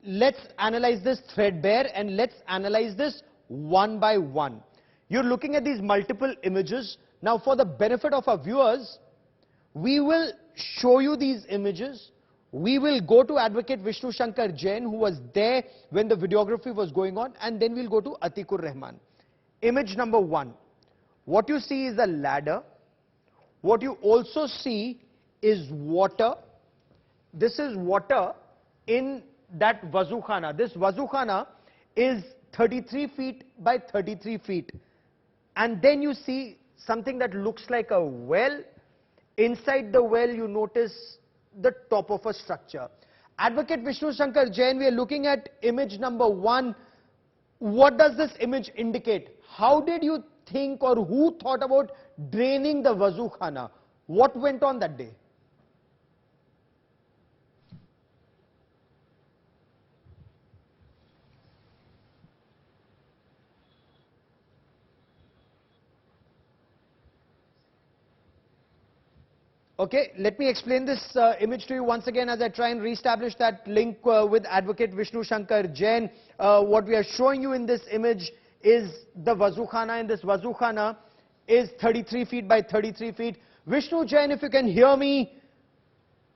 let's analyze this threadbare and let's analyze this one by one. You're looking at these multiple images. Now, for the benefit of our viewers, we will show you these images. We will go to Advocate Vishnu Shankar Jain, who was there when the videography was going on, and then we'll go to Atikur Rahman. Image number 1. What you see is a ladder. What you also see is water. This is water in that wazukhana. This wazukhana is 33 feet by 33 feet. And then you see something that looks like a well. Inside the well, you notice the top of a structure. Advocate Vishnu Shankar Jain, we are looking at image number 1. What does this image indicate? How did you think, or who thought about draining the wazukhana? What went on that day? Okay, let me explain this image to you once again as I try and re-establish that link with Advocate Vishnu Shankar Jain. What we are showing you in this image is the wazukhana, and this wazukhana is 33 feet by 33 feet. Vishnu Jain, if you can hear me,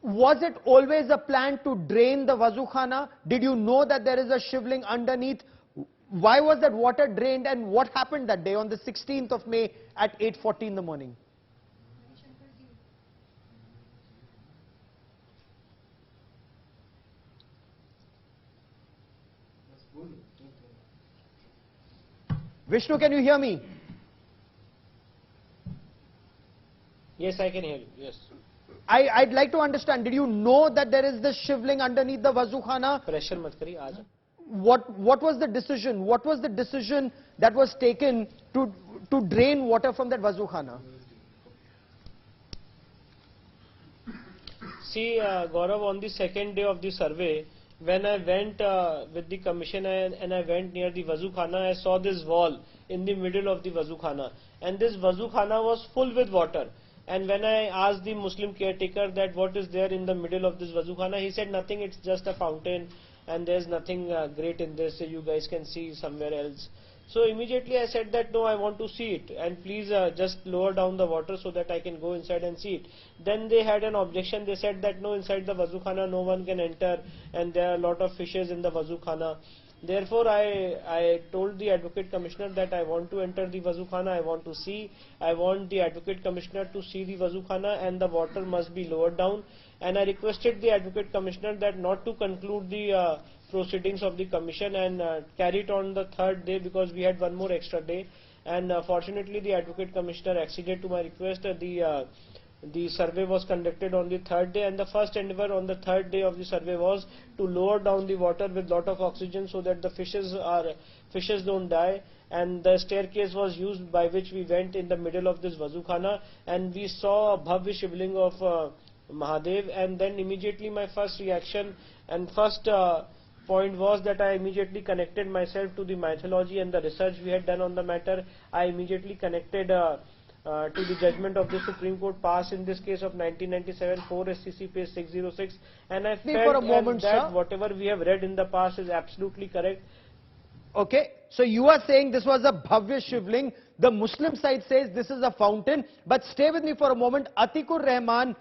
was it always a plan to drain the wazukhana? Did you know that there is a shivling underneath? Why was that water drained, and what happened that day on the 16th of May at 8:40 in the morning? Vishnu, can you hear me? Yes, I can hear you. Yes. I'd like to understand, did you know that there is this shivling underneath the wazukhana? Pressure mat kariye, aa jao. What was the decision? What was the decision that was taken to drain water from that wazukhana? See, Gaurav, on the second day of the survey, when I went with the commission and I went near the wazukhana, I saw this wall in the middle of the wazukhana, and this wazukhana was full with water. And when I asked the Muslim caretaker that what is there in the middle of this wazukhana, he said nothing, it's just a fountain and there's nothing great in this, you guys can see somewhere else. So immediately I said that no, I want to see it, and please just lower down the water so that I can go inside and see it. Then they had an objection. They said that no, inside the wazukhana no one can enter, and there are a lot of fishes in the wazukhana. Therefore I told the Advocate Commissioner that I want to enter the wazukhana, I want to see, I want the Advocate Commissioner to see the wazukhana, and the water must be lowered down. And I requested the Advocate Commissioner that not to conclude the proceedings of the commission and carry it on the third day, because we had one more extra day. And fortunately the Advocate Commissioner acceded to my request. The survey was conducted on the third day, and the first endeavor on the third day of the survey was to lower down the water with lot of oxygen so that the fishes don't die. And the staircase was used by which we went in the middle of this wazukhana, and we saw a bhavya shivling of Mahadev. And then immediately my first reaction and first point was that I immediately connected myself to the mythology and the research we had done on the matter. I immediately connected to the judgment of the Supreme Court passed in this case of 1997, 4 SCC page 606, and I felt that whatever we have read in the past is absolutely correct. Okay, so you are saying this was a bhavya shivling. The Muslim side says this is a fountain. But stay with me for a moment. Atikur Rahman,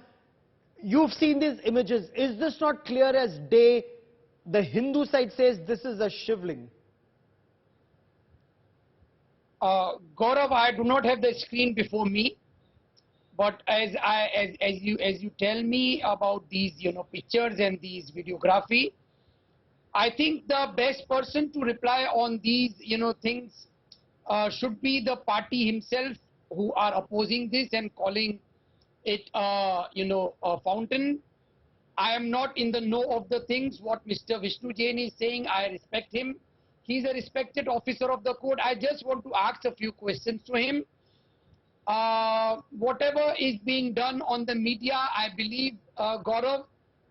you've seen these images. Is this not clear as day? The Hindu side says this is a shivling. Gaurav, I do not have the screen before me, but as you tell me about these pictures and these videography, I think the best person to reply on these things should be the party himself, who are opposing this and calling it a fountain. I am not in the know of the things what Mr. Vishnu Jain is saying. I respect him. He is a respected officer of the court. I just want to ask a few questions to him. Whatever is being done on the media, I believe, Gaurav,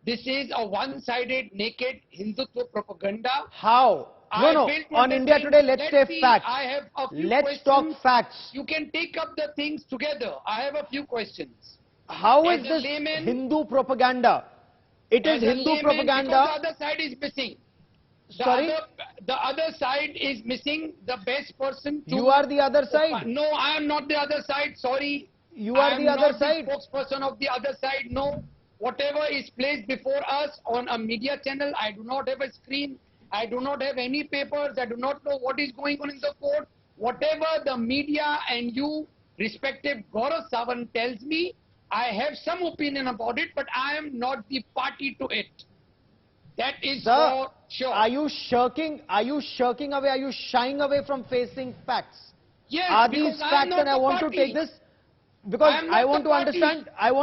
this is a one-sided, naked Hindutva propaganda. How? No. On India Today, let's say facts. I have a few let's questions. Talk facts. You can take up the things together. I have a few questions. How is this Hindu propaganda? It is Hindu propaganda. Because the other side is missing. Sorry? The other side is missing the best person to... You are the other side. No, I am not the other side. Sorry. You are the other side. I am not the spokesperson of the other side. No. Whatever is placed before us on a media channel, I do not have a screen. I do not have any papers. I do not know what is going on in the court. Whatever the media and you, respective Gaurav Sawant, tells me, I have some opinion about it, but I am not the party to it. That is for sure. Are you shirking away? Are you shying away from facing facts? Yes, are these facts? And I want to take this because I want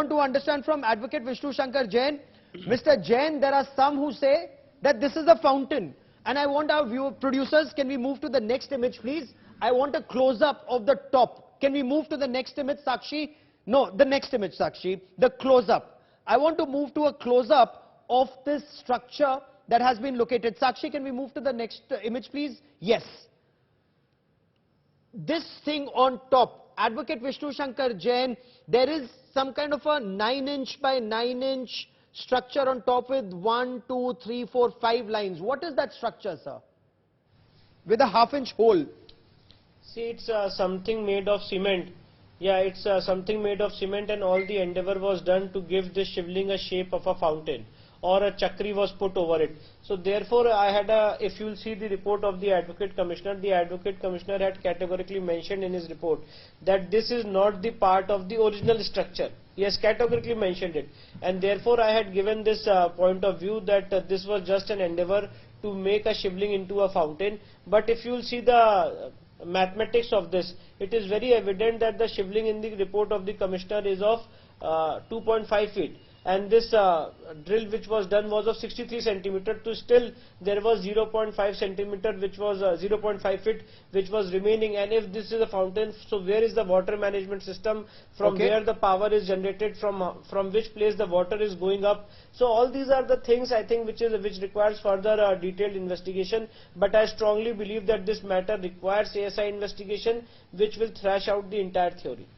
to understand from Advocate Vishnu Shankar Jain. Mr. Jain, there are some who say that this is a fountain, and I want our producers, can we move to the next image, please? I want a close-up of the top. Can we move to the next image, Sakshi? No, the next image, Sakshi. The close-up. I want to move to a close-up of this structure that has been located. Sakshi, can we move to the next image, please? Yes. This thing on top, Advocate Vishnu Shankar Jain, there is some kind of a 9-inch by 9-inch structure on top with 1, 2, 3, 4, 5 lines. What is that structure, sir? With a half-inch hole. See, it's something made of cement. Yeah, it's something made of cement, and all the endeavor was done to give this shivling a shape of a fountain, or a chakri was put over it. So therefore, I had if you will see the report of the Advocate Commissioner had categorically mentioned in his report that this is not the part of the original structure. He has categorically mentioned it, and therefore I had given this point of view that this was just an endeavor to make a shivling into a fountain. But if you will see the mathematics of this, it is very evident that the shivling in the report of the Commissioner is of 2.5 feet. And this drill which was done was of 63 centimeter, to still there was 0.5 centimeter which was 0.5 feet which was remaining. And if this is a fountain, so where is the water management system, from where the power is generated, from which place the water is going up? So all these are the things, I think, which requires further detailed investigation. But I strongly believe that this matter requires ASI investigation, which will thrash out the entire theory.